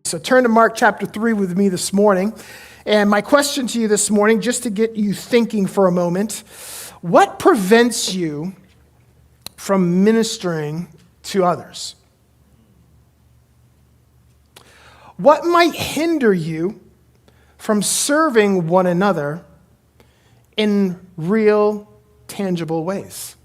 So turn to Mark chapter 3 with me this morning. And my question to you this morning, just to get you thinking for a moment, what prevents you from ministering to others? What might hinder you from serving one another in real, tangible ways?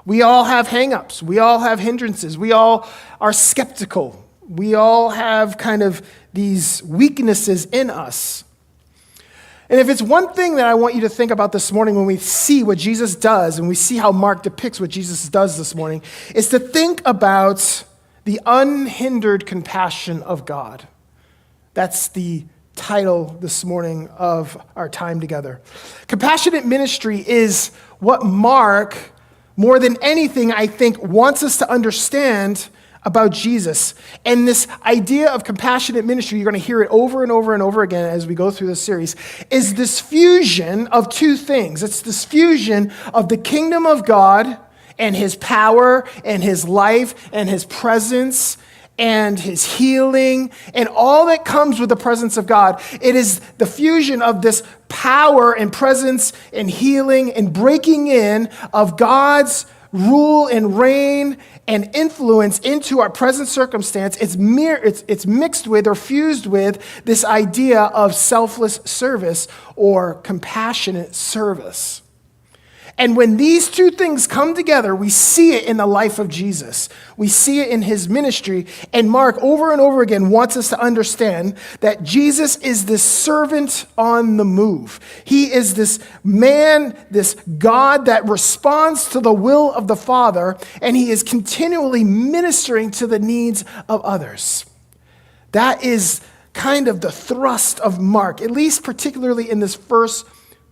We all have hang-ups. We all have hindrances. We all are skeptical. We all have kind of these weaknesses in us. And if it's one thing that I want you to think about this morning when we see what Jesus does and we see how Mark depicts what Jesus does this morning, is to think about the unhindered compassion of God. That's the title this morning of our time together. Compassionate ministry is what Mark, more than anything, I think, wants us to understand about Jesus. And this idea of compassionate ministry, you're going to hear it over and over and over again as we go through this series, is this fusion of two things. It's this fusion of the kingdom of God and his power and his life and his presence and his healing and all that comes with the presence of God. It is the fusion of this power and presence and healing and breaking in of God's rule and reign and influence into our present circumstance. It's mixed with or fused with this idea of selfless service or compassionate service. And when these two things come together, we see it in the life of Jesus. We see it in his ministry. And Mark, over and over again, wants us to understand that Jesus is this servant on the move. He is this man, this God that responds to the will of the Father, and he is continually ministering to the needs of others. That is kind of the thrust of Mark, at least particularly in this first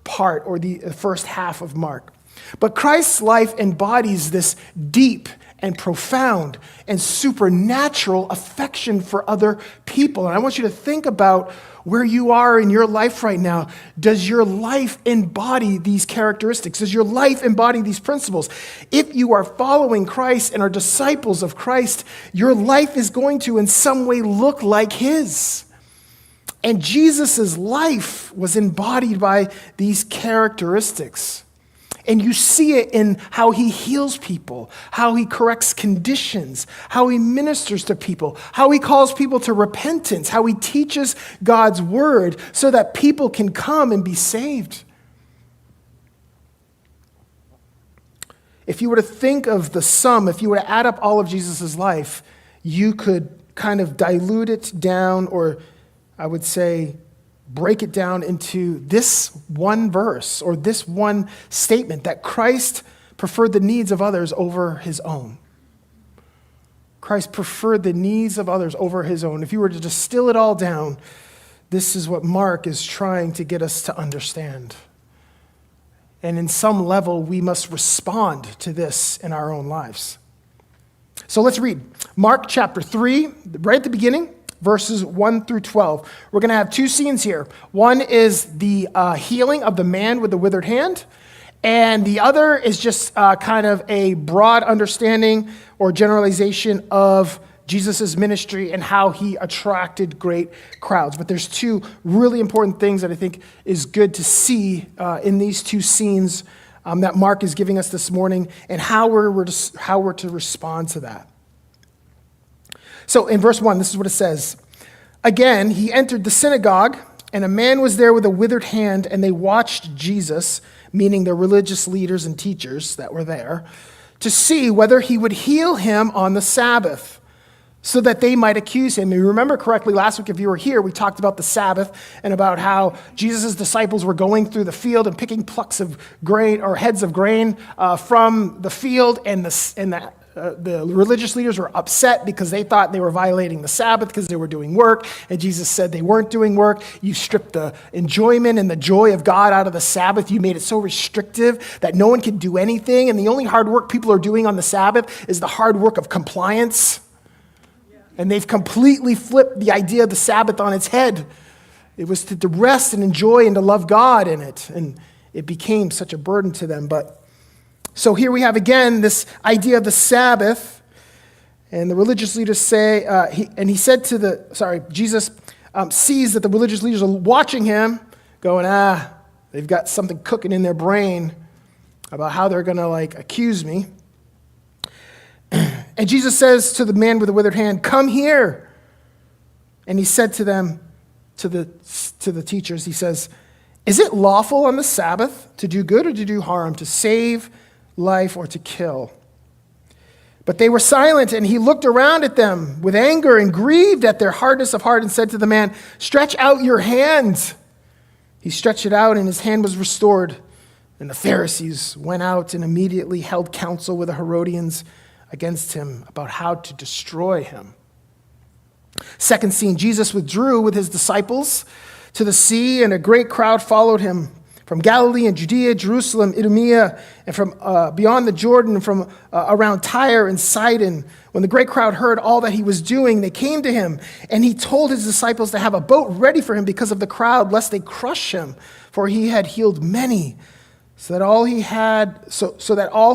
part or the first half of Mark. But Christ's life embodies this deep and profound and supernatural affection for other people. And I want you to think about where you are in your life right now. Does your life embody these characteristics? Does your life embody these principles? If you are following Christ and are disciples of Christ, your life is going to in some way look like his. And Jesus' life was embodied by these characteristics. And you see it in how he heals people, how he corrects conditions, how he ministers to people, how he calls people to repentance, how he teaches God's word so that people can come and be saved. If you were to think of the sum, if you were to add up all of Jesus' life, you could kind of dilute it down, or I would say break it down into this one verse or this one statement, that Christ preferred the needs of others over his own. Christ preferred the needs of others over his own. If you were to distill it all down, this is what Mark is trying to get us to understand. And in some level, we must respond to this in our own lives. So let's read Mark chapter 3, right at the beginning. Verses 1 through 12. We're going to have two scenes here. One is the healing of the man with the withered hand, and the other is just kind of a broad understanding or generalization of Jesus' ministry and how he attracted great crowds. But there's two really important things that I think is good to see in these two scenes that Mark is giving us this morning, and how we're to respond to that. So in verse 1, this is what it says. Again, he entered the synagogue, and a man was there with a withered hand, and they watched Jesus, meaning the religious leaders and teachers that were there, to see whether he would heal him on the Sabbath, so that they might accuse him. And you remember correctly, last week if you were here, we talked about the Sabbath and about how Jesus' disciples were going through the field and picking plucks of grain or heads of grain from the field, and the religious leaders were upset because they thought they were violating the Sabbath because they were doing work, and Jesus said they weren't doing work. You stripped the enjoyment and the joy of God out of the Sabbath. You made it so restrictive that no one could do anything, and the only hard work people are doing on the Sabbath is the hard work of compliance. And they've completely flipped the idea of the Sabbath on its head. It was to rest and enjoy and to love God in it, and it became such a burden to them. So here we have again this idea of the Sabbath, And the religious leaders Jesus sees that the religious leaders are watching him, going, they've got something cooking in their brain about how they're going to accuse me. And Jesus says to the man with the withered hand, "Come here." And he said to them, to the teachers, he says, "Is it lawful on the Sabbath to do good or to do harm, to save life or to kill?" But they were silent, and he looked around at them with anger and grieved at their hardness of heart and said to the man, "Stretch out your hand." He stretched it out, and his hand was restored. And the Pharisees went out and immediately held counsel with the Herodians against him about how to destroy him. Second scene, Jesus withdrew with his disciples to the sea, and a great crowd followed him from Galilee and Judea, Jerusalem, Idumea, and from beyond the Jordan, from around Tyre and Sidon. When the great crowd heard all that he was doing, they came to him, and he told his disciples to have a boat ready for him because of the crowd, lest they crush him, for he had healed many, so that all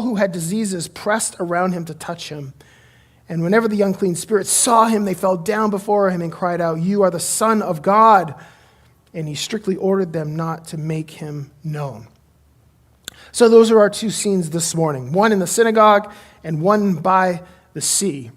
who had diseases pressed around him to touch him. And whenever the unclean spirits saw him, they fell down before him and cried out, "You are the Son of God." And he strictly ordered them not to make him known. So those are our two scenes this morning, one in the synagogue and one by the sea.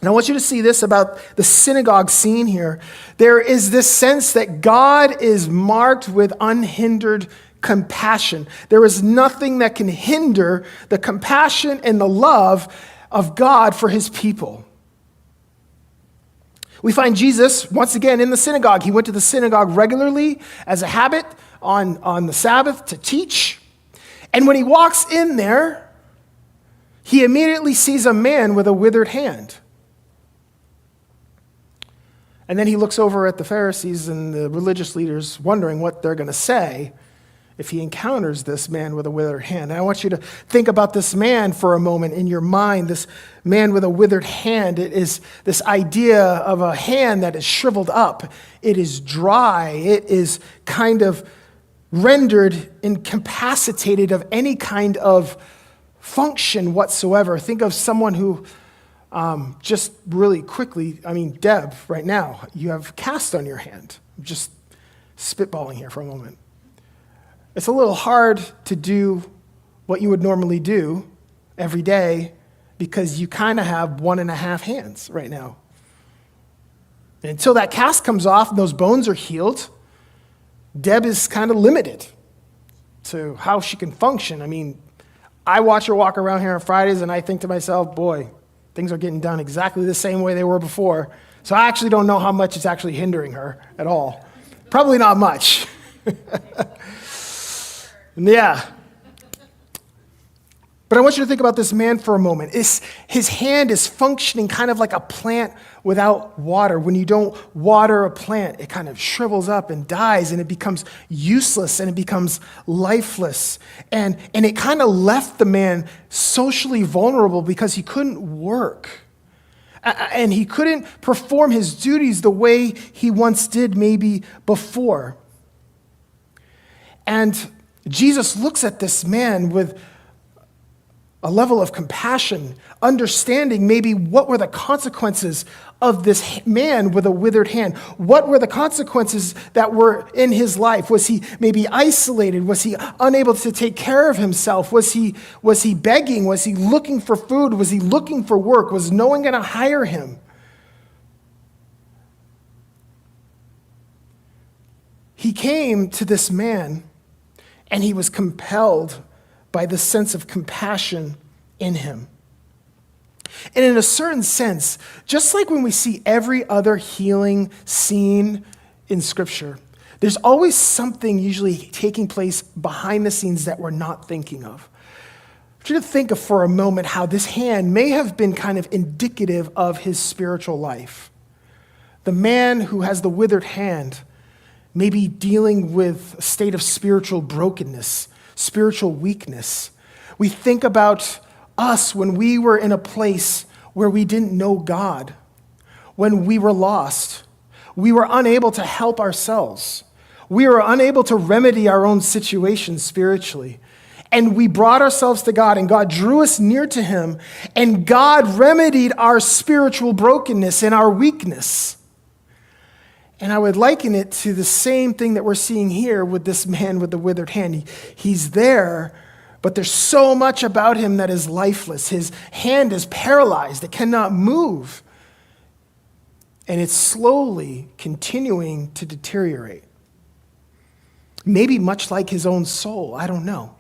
And I want you to see this about the synagogue scene here. There is this sense that God is marked with unhindered compassion. There is nothing that can hinder the compassion and the love of God for his people. We find Jesus, once again, in the synagogue. He went to the synagogue regularly as a habit on the Sabbath to teach. And when he walks in there, he immediately sees a man with a withered hand. And then he looks over at the Pharisees and the religious leaders, wondering what they're going to say if he encounters this man with a withered hand. And I want you to think about this man for a moment in your mind, this man with a withered hand. It is this idea of a hand that is shriveled up. It is dry. It is kind of rendered incapacitated of any kind of function whatsoever. Think of someone who, just really quickly, Deb, right now, you have cast on your hand. I'm just spitballing here for a moment. It's a little hard to do what you would normally do every day because you kind of have 1.5 hands right now. And until that cast comes off and those bones are healed, Deb is kind of limited to how she can function. I watch her walk around here on Fridays and I think to myself, boy, things are getting done exactly the same way they were before. So I actually don't know how much it's actually hindering her at all. Probably not much. Yeah. But I want you to think about this man for a moment. His hand is functioning kind of like a plant without water. When you don't water a plant, it kind of shrivels up and dies, and it becomes useless, and it becomes lifeless. And it kind of left the man socially vulnerable because he couldn't work. And he couldn't perform his duties the way he once did maybe before. And Jesus looks at this man with a level of compassion, understanding maybe what were the consequences of this man with a withered hand. What were the consequences that were in his life? Was he maybe isolated? Was he unable to take care of himself? Was he begging? Was he looking for food? Was he looking for work? Was no one going to hire him? He came to this man, and he was compelled by the sense of compassion in him. And in a certain sense, just like when we see every other healing scene in Scripture, there's always something usually taking place behind the scenes that we're not thinking of. I want you to think of for a moment how this hand may have been kind of indicative of his spiritual life. The man who has the withered hand may be dealing with a state of spiritual brokenness, spiritual weakness. We think about us when we were in a place where we didn't know God, when we were lost. We were unable to help ourselves. We were unable to remedy our own situation spiritually. And we brought ourselves to God, and God drew us near to him, and God remedied our spiritual brokenness and our weakness. And I would liken it to the same thing that we're seeing here with this man with the withered hand. He's there, but there's so much about him that is lifeless. His hand is paralyzed. It cannot move. And it's slowly continuing to deteriorate. Maybe much like his own soul. I don't know.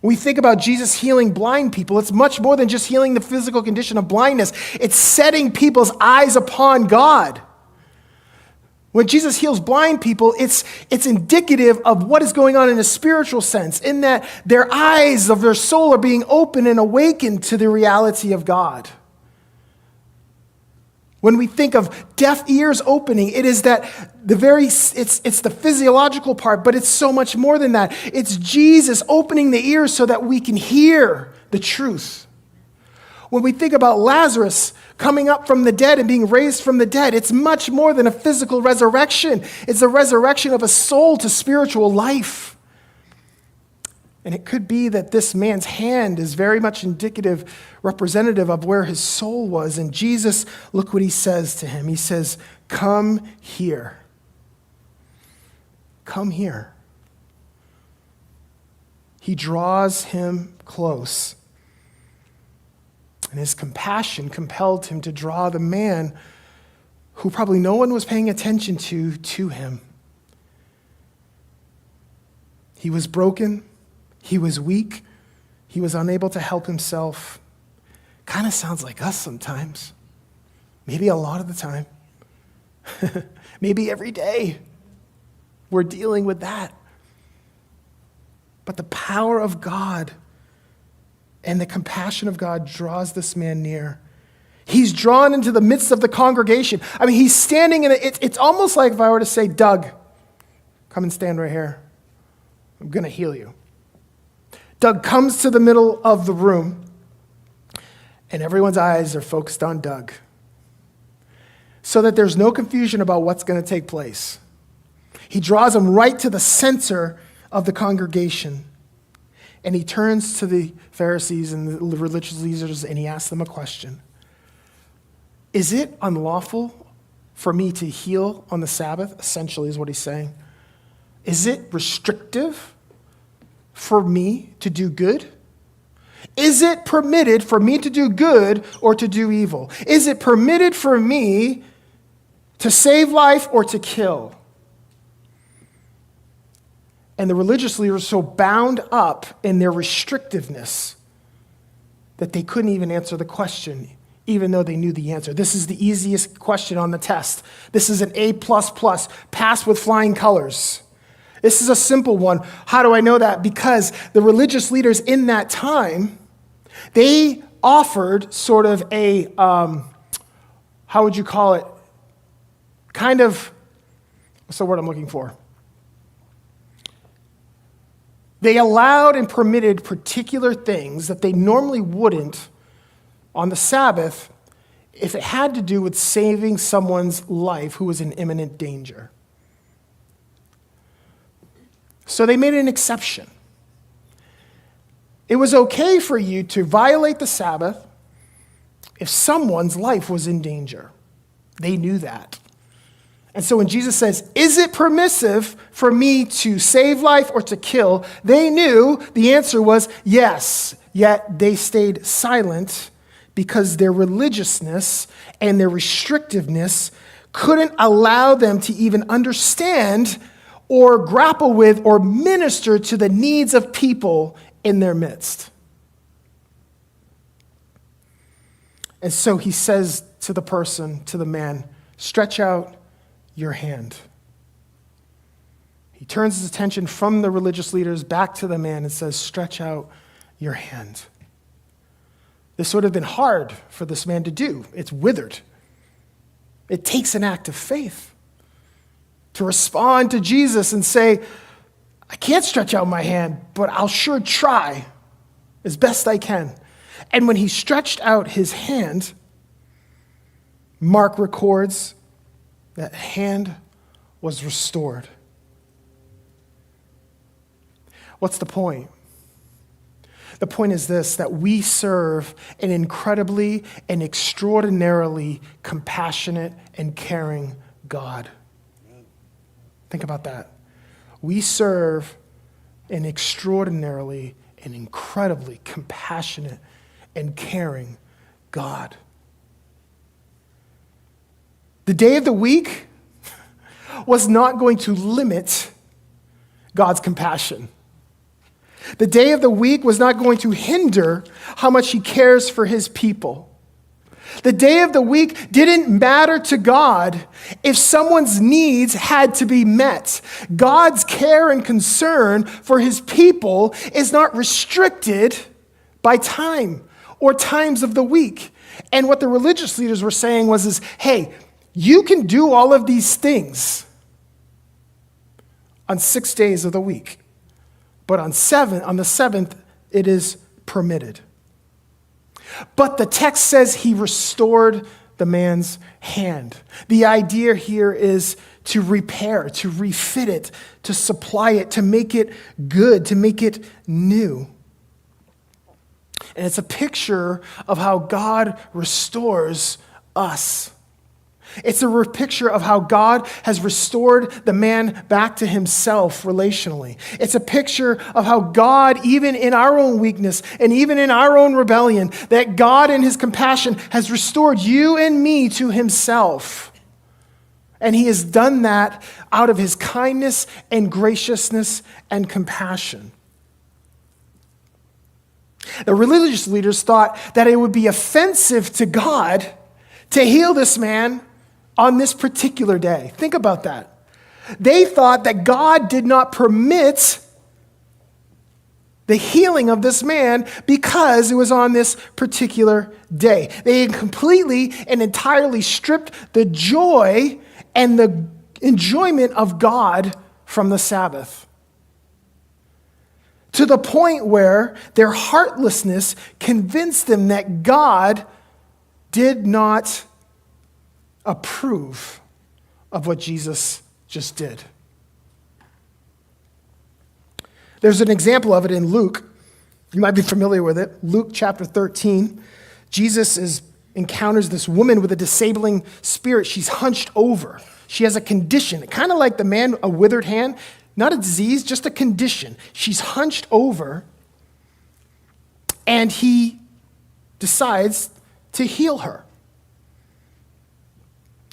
We think about Jesus healing blind people. It's much more than just healing the physical condition of blindness. It's setting people's eyes upon God. When Jesus heals blind people, it's indicative of what is going on in a spiritual sense, in that their eyes of their soul are being opened and awakened to the reality of God. When we think of deaf ears opening, it is that it's the physiological part, but it's so much more than that. It's Jesus opening the ears so that we can hear the truth. When we think about Lazarus coming up from the dead and being raised from the dead, it's much more than a physical resurrection. It's a resurrection of a soul to spiritual life. And it could be that this man's hand is very much representative of where his soul was. And Jesus, look what he says to him. He says, "Come here. Come here." He draws him close. And his compassion compelled him to draw the man who probably no one was paying attention to him. He was broken. He was weak. He was unable to help himself. Kind of sounds like us sometimes. Maybe a lot of the time. Maybe every day we're dealing with that. But the power of God and the compassion of God draws this man near. He's drawn into the midst of the congregation. I mean, he's standing in it. It's almost like if I were to say, "Doug, come and stand right here. I'm going to heal you." Doug comes to the middle of the room, and everyone's eyes are focused on Doug, so that there's no confusion about what's going to take place. He draws him right to the center of the congregation, and he turns to the Pharisees and the religious leaders, and he asks them a question. Is it unlawful for me to heal on the Sabbath? Essentially is what he's saying. Is it restrictive for me to do good? Is it permitted for me to do good or to do evil? Is it permitted for me to save life or to kill? And the religious leaders were so bound up in their restrictiveness that they couldn't even answer the question, even though they knew the answer. This is the easiest question on the test. This is an A++, pass with flying colors. This is a simple one. How do I know that? Because the religious leaders in that time, they offered sort of a, how would you call it? Kind of, what's the word I'm looking for? They allowed and permitted particular things that they normally wouldn't on the Sabbath if it had to do with saving someone's life who was in imminent danger. So they made an exception. It was okay for you to violate the Sabbath if someone's life was in danger. They knew that. And so when Jesus says, "Is it permissive for me to save life or to kill?" they knew the answer was yes, yet they stayed silent because their religiousness and their restrictiveness couldn't allow them to even understand or grapple with or minister to the needs of people in their midst. And so he says to the person, to the man, "Stretch out your hand." He turns his attention from the religious leaders back to the man and says, "Stretch out your hand." This would have been hard for this man to do. It's withered. It takes an act of faith to respond to Jesus and say, "I can't stretch out my hand, but I'll sure try as best I can." And when he stretched out his hand, Mark records that hand was restored. What's the point? The point is this, that we serve an incredibly and extraordinarily compassionate and caring God. Think about that. We serve an extraordinarily and incredibly compassionate and caring God. The day of the week was not going to limit God's compassion. The day of the week was not going to hinder how much he cares for his people. The day of the week didn't matter to God if someone's needs had to be met. God's care and concern for his people is not restricted by time or times of the week. And what the religious leaders were saying was, hey, you can do all of these things on 6 days of the week, but on the seventh, it is permitted. But the text says he restored the man's hand. The idea here is to repair, to refit it, to supply it, to make it good, to make it new. And it's a picture of how God restores us. It's a picture of how God has restored the man back to himself relationally. It's a picture of how God, even in our own weakness and even in our own rebellion, that God in his compassion has restored you and me to himself. And he has done that out of his kindness and graciousness and compassion. The religious leaders thought that it would be offensive to God to heal this man on this particular day. Think about that. They thought that God did not permit the healing of this man because it was on this particular day. They had completely and entirely stripped the joy and the enjoyment of God from the Sabbath, to the point where their heartlessness convinced them that God did not approve of what Jesus just did. There's an example of it in Luke. You might be familiar with it. Luke chapter 13. Jesus encounters this woman with a disabling spirit. She's hunched over. She has a condition, kind of like the man, a withered hand. Not a disease, just a condition. She's hunched over, and he decides to heal her.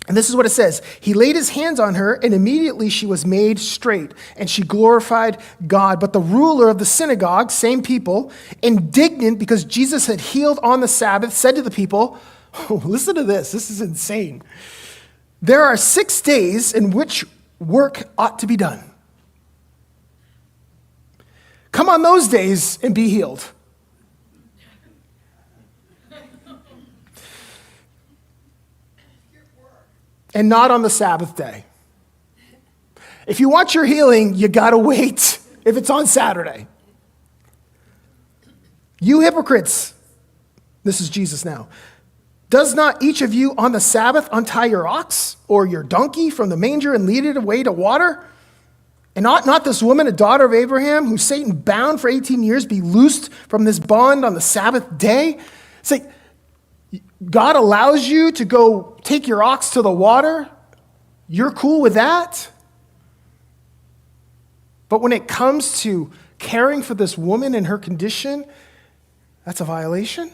And this is what it says. He laid his hands on her, and immediately she was made straight, and she glorified God. But the ruler of the synagogue, same people, indignant because Jesus had healed on the Sabbath, said to the people, oh, listen to this is insane. There are 6 days in which work ought to be done. Come on those days and be healed. And not on the Sabbath day. If you want your healing, you gotta wait if it's on Saturday. You hypocrites, this is Jesus now. Does not each of you on the Sabbath untie your ox or your donkey from the manger and lead it away to water? And ought not this woman, a daughter of Abraham, who Satan bound for 18 years, be loosed from this bond on the Sabbath day? It's like, God allows you to go take your ox to the water. You're cool with that? But when it comes to caring for this woman in her condition, that's a violation?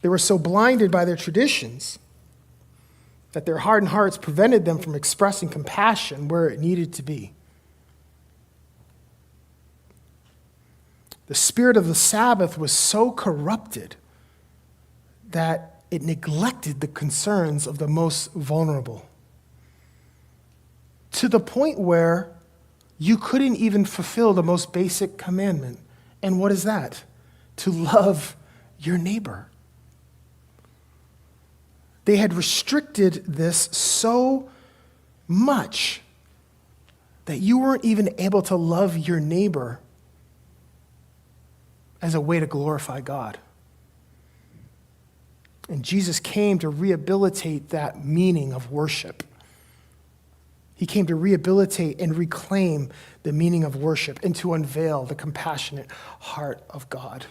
They were so blinded by their traditions that their hardened hearts prevented them from expressing compassion where it needed to be. The spirit of the Sabbath was so corrupted that it neglected the concerns of the most vulnerable, to the point where you couldn't even fulfill the most basic commandment. And what is that? To love your neighbor. They had restricted this so much that you weren't even able to love your neighbor as a way to glorify God. And Jesus came to rehabilitate that meaning of worship He came to rehabilitate and reclaim the meaning of worship and to unveil the compassionate heart of God.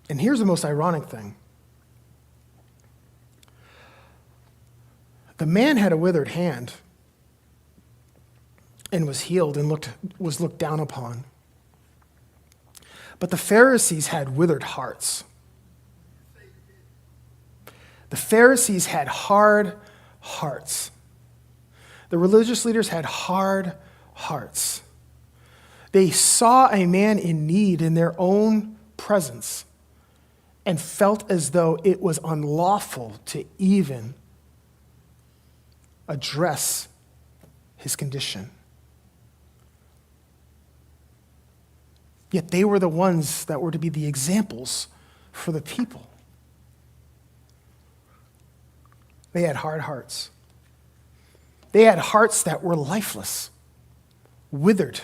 And here's the most ironic thing. The man had a withered hand and was healed and was looked down upon. But the Pharisees had withered hearts. The Pharisees had hard hearts. The religious leaders had hard hearts. They saw a man in need in their own presence and felt as though it was unlawful to even address his condition. Yet they were the ones that were to be the examples for the people. They had hard hearts. They had hearts that were lifeless, withered.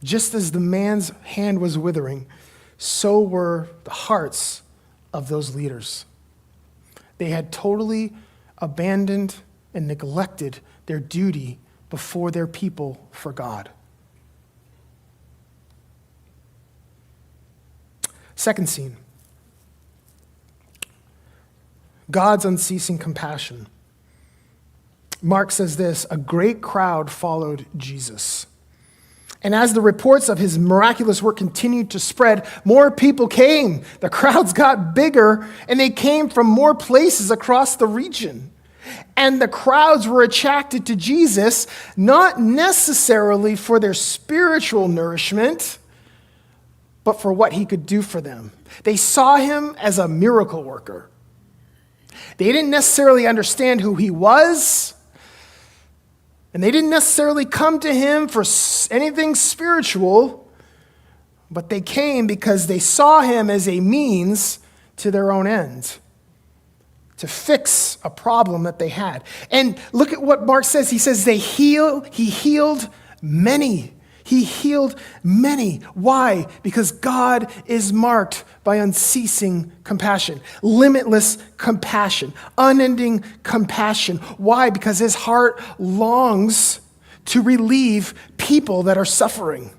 Just as the man's hand was withering, so were the hearts of those leaders. They had totally abandoned and neglected their duty before their people for God. Second scene. God's unceasing compassion. Mark says this, a great crowd followed Jesus. And as the reports of his miraculous work continued to spread, more people came. The crowds got bigger, and they came from more places across the region. And the crowds were attracted to Jesus, not necessarily for their spiritual nourishment, but for what he could do for them. They saw him as a miracle worker. They didn't necessarily understand who he was, and they didn't necessarily come to him for anything spiritual, but they came because they saw him as a means to their own end, to fix a problem that they had. And look at what Mark says. He says he healed many. He healed many. Why? Because God is marked by unceasing compassion, limitless compassion, unending compassion. Why? Because his heart longs to relieve people that are suffering.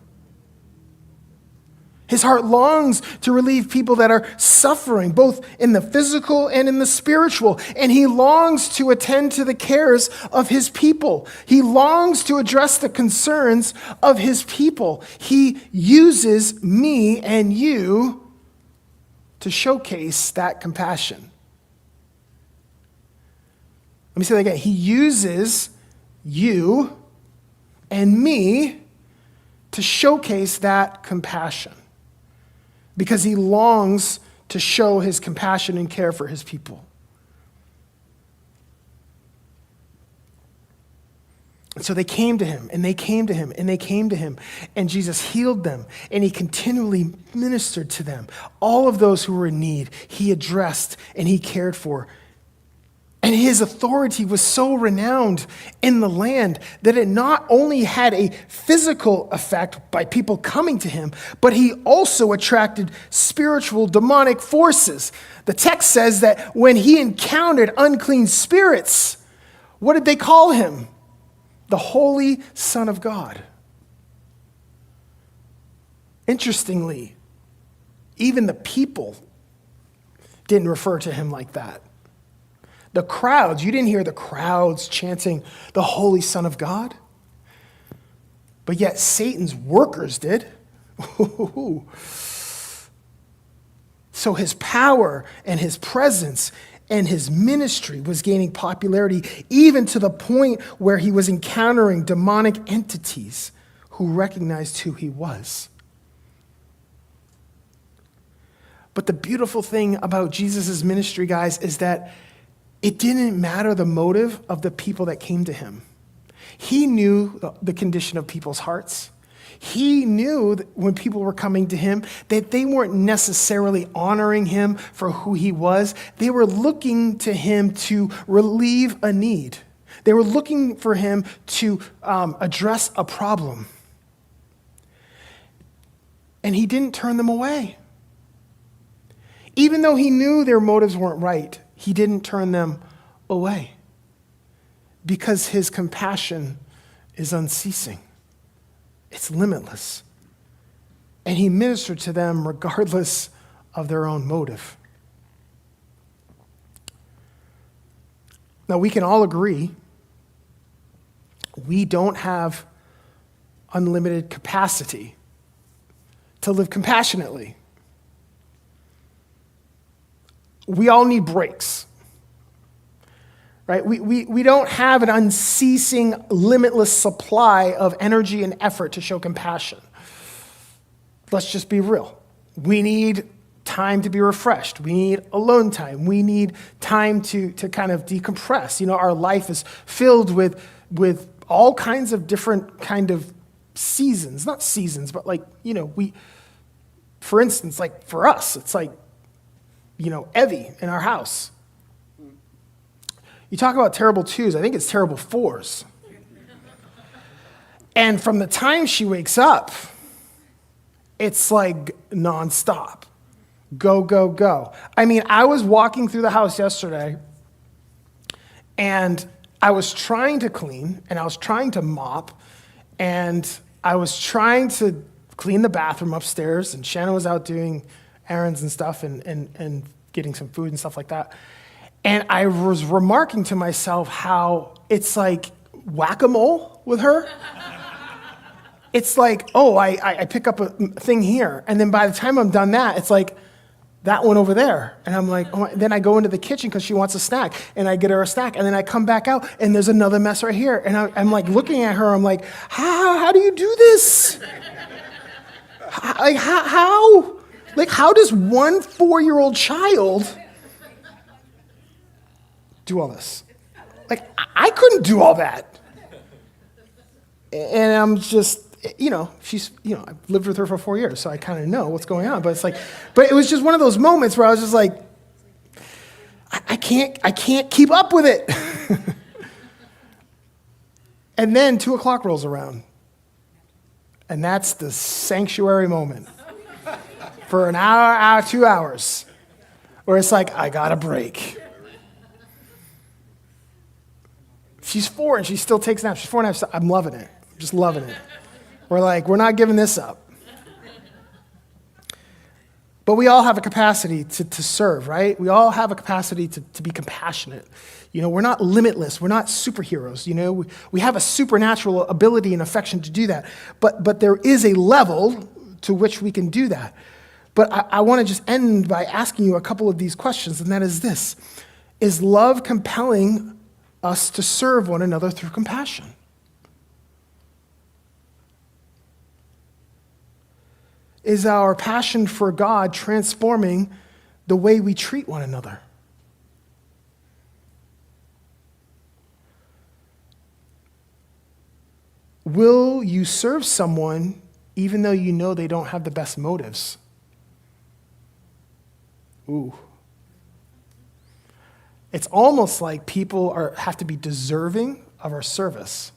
His heart longs to relieve people that are suffering, both in the physical and in the spiritual. And he longs to attend to the cares of his people. He longs to address the concerns of his people. He uses me and you to showcase that compassion. Let me say that again. He uses you and me to showcase that compassion, because he longs to show his compassion and care for his people. And so they came to him, and they came to him, and they came to him, and Jesus healed them, and he continually ministered to them. All of those who were in need, he addressed and he cared for. And his authority was so renowned in the land that it not only had a physical effect by people coming to him, but he also attracted spiritual demonic forces. The text says that when he encountered unclean spirits, what did they call him? The Holy Son of God. Interestingly, even the people didn't refer to him like that. The crowds, you didn't hear the crowds chanting the Holy Son of God, but yet Satan's workers did. So his power and his presence and his ministry was gaining popularity, even to the point where he was encountering demonic entities who recognized who he was. But the beautiful thing about Jesus' ministry, guys, is that it didn't matter the motive of the people that came to him. He knew the condition of people's hearts. He knew that when people were coming to him that they weren't necessarily honoring him for who he was. They were looking to him to relieve a need. They were looking for him to address a problem. And he didn't turn them away. Even though he knew their motives weren't right, He didn't turn them away because his compassion is unceasing. It's limitless. And he ministered to them regardless of their own motive. Now, we can all agree we don't have unlimited capacity to live compassionately. We all need breaks, right? We don't have an unceasing, limitless supply of energy and effort to show compassion. Let's just be real. We need time to be refreshed. We need alone time. We need time to kind of decompress. You know, our life is filled with all kinds of different kind of seasons. Not seasons, but like, you know, for instance, like for us, it's like, you know, Evie in our house. You talk about terrible twos, I think it's terrible fours. And from the time she wakes up, it's like nonstop. Go, go, go. I mean, I was walking through the house yesterday, and I was trying to clean, and I was trying to mop, and I was trying to clean the bathroom upstairs, and Shannon was out doing errands and stuff and getting some food and stuff like that. And I was remarking to myself how it's like whack-a-mole with her. It's like, oh, I pick up a thing here, and then by the time I'm done that, it's like that one over there. And I'm like, oh, then I go into the kitchen because she wants a snack, and I get her a snack, and then I come back out, and there's another mess right here. And I'm like looking at her, I'm like, how do you do this? How? Like, how does one 4-year-old child do all this? Like, I couldn't do all that. And I'm just, you know, I've lived with her for 4 years, so I kind of know what's going on. But it's like, but it was just one of those moments where I was just like, I can't keep up with it. And then 2 o'clock rolls around. And that's the sanctuary moment. For an hour, 2 hours, where it's like, I got a break. She's 4 and she still takes naps. She's 4.5. I'm loving it. I'm just loving it. We're not giving this up. But we all have a capacity to serve, right? We all have a capacity to be compassionate. You know, we're not limitless. We're not superheroes. You know, we have a supernatural ability and affection to do that. But there is a level to which we can do that. But I want to just end by asking you a couple of these questions, and that is this. Is love compelling us to serve one another through compassion? Is our passion for God transforming the way we treat one another? Will you serve someone even though you know they don't have the best motives? Ooh. It's almost like people have to be deserving of our service.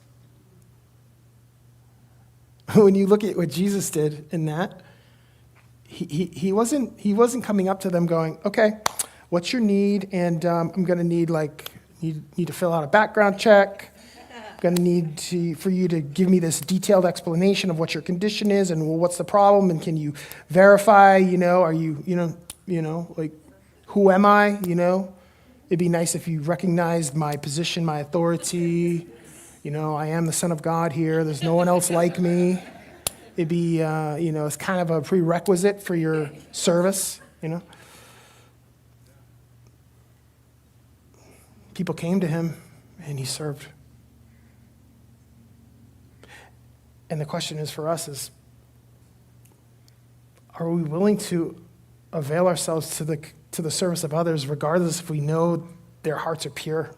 When you look at what Jesus did in that, he wasn't coming up to them going, okay, what's your need? And I'm going to need to fill out a background check. I'm going to need for you to give me this detailed explanation of what your condition is and what's the problem, and can you verify, are you, like, who am I, It'd be nice if you recognized my position, my authority. I am the Son of God here. There's no one else like me. It'd be, it's kind of a prerequisite for your service, People came to him, and he served. And the question is for us is, are we willing to avail ourselves to the service of others, regardless if we know their hearts are pure?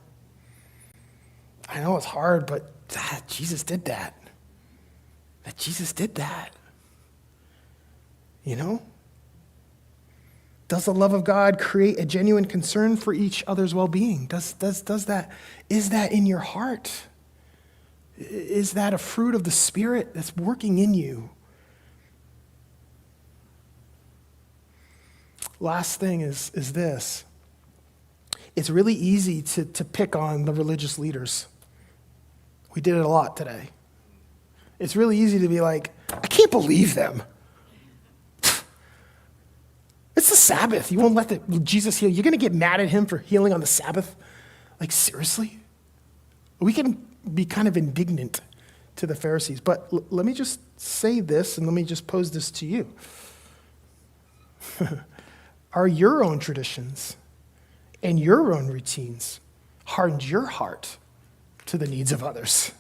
I know it's hard, but Jesus did that. Jesus did that. Does the love of God create a genuine concern for each other's well-being? Does that? Is that in your heart? Is that a fruit of the Spirit that's working in you? Last thing is this. it's really easy to pick on the religious leaders. We did it a lot today. It's really easy to be like, I can't believe them. It's the Sabbath. You won't let Jesus heal. You're going to get mad at him for healing on the Sabbath? Like, seriously? We can be kind of indignant to the Pharisees. But let me just say this, and let me just pose this to you. Are your own traditions and your own routines hardened your heart to the needs of others?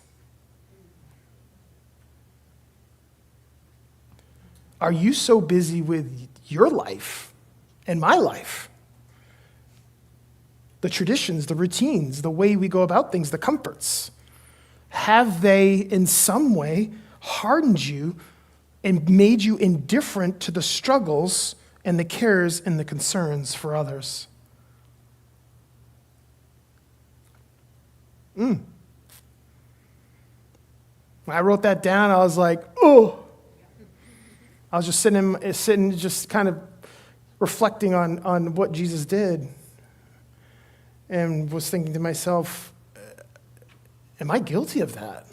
Are you so busy with your life and my life, the traditions, the routines, the way we go about things, the comforts, have they in some way hardened you and made you indifferent to the struggles and the cares and the concerns for others? When I wrote that down, I was like, oh. I was just sitting, just kind of reflecting on what Jesus did, and was thinking to myself, am I guilty of that?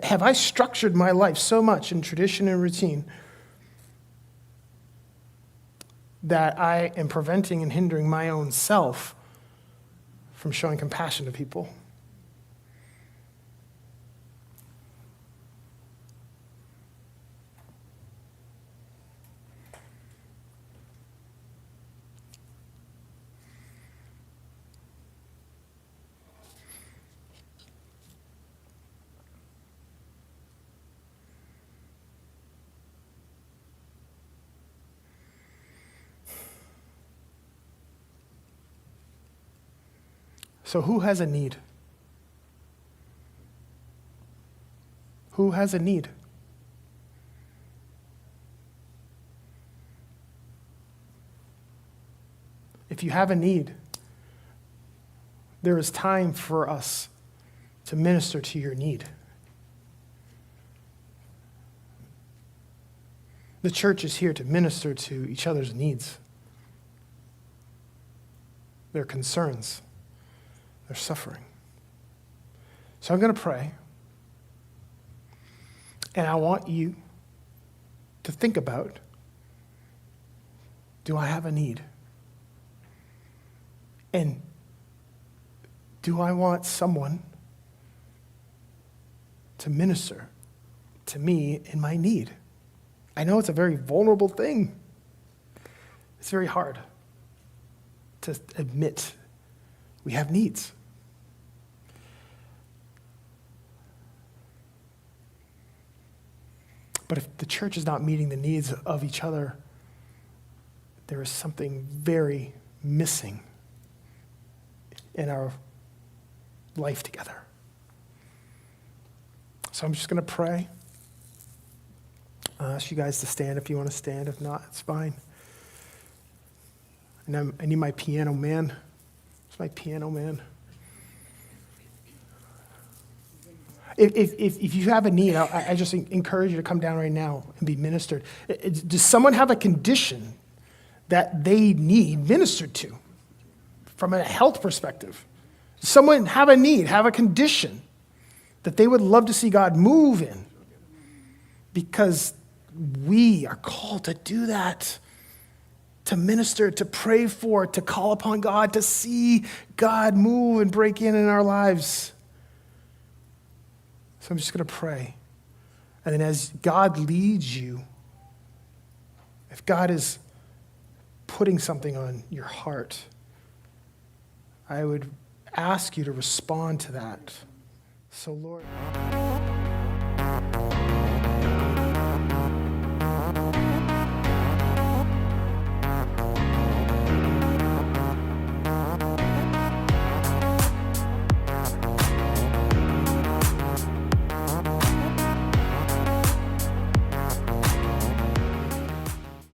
Have I structured my life so much in tradition and routine that I am preventing and hindering my own self from showing compassion to people? So who has a need? Who has a need? If you have a need, there is time for us to minister to your need. The church is here to minister to each other's needs, their concerns, their suffering. So I'm going to pray, and I want you to think about, do I have a need? And do I want someone to minister to me in my need? I know it's a very vulnerable thing. It's very hard to admit we have needs. But if the church is not meeting the needs of each other, there is something very missing in our life together. So I'm just going to pray. I'll ask you guys to stand if you want to stand. If not, it's fine. And I need my piano man. It's my piano man. If you have a need, I just encourage you to come down right now and be ministered. Does someone have a condition that they need ministered to from a health perspective? Does someone have a need, have a condition that they would love to see God move in? Because we are called to do that, to minister, to pray for, to call upon God, to see God move and break in our lives. So I'm just going to pray. And then as God leads you, if God is putting something on your heart, I would ask you to respond to that. So, Lord.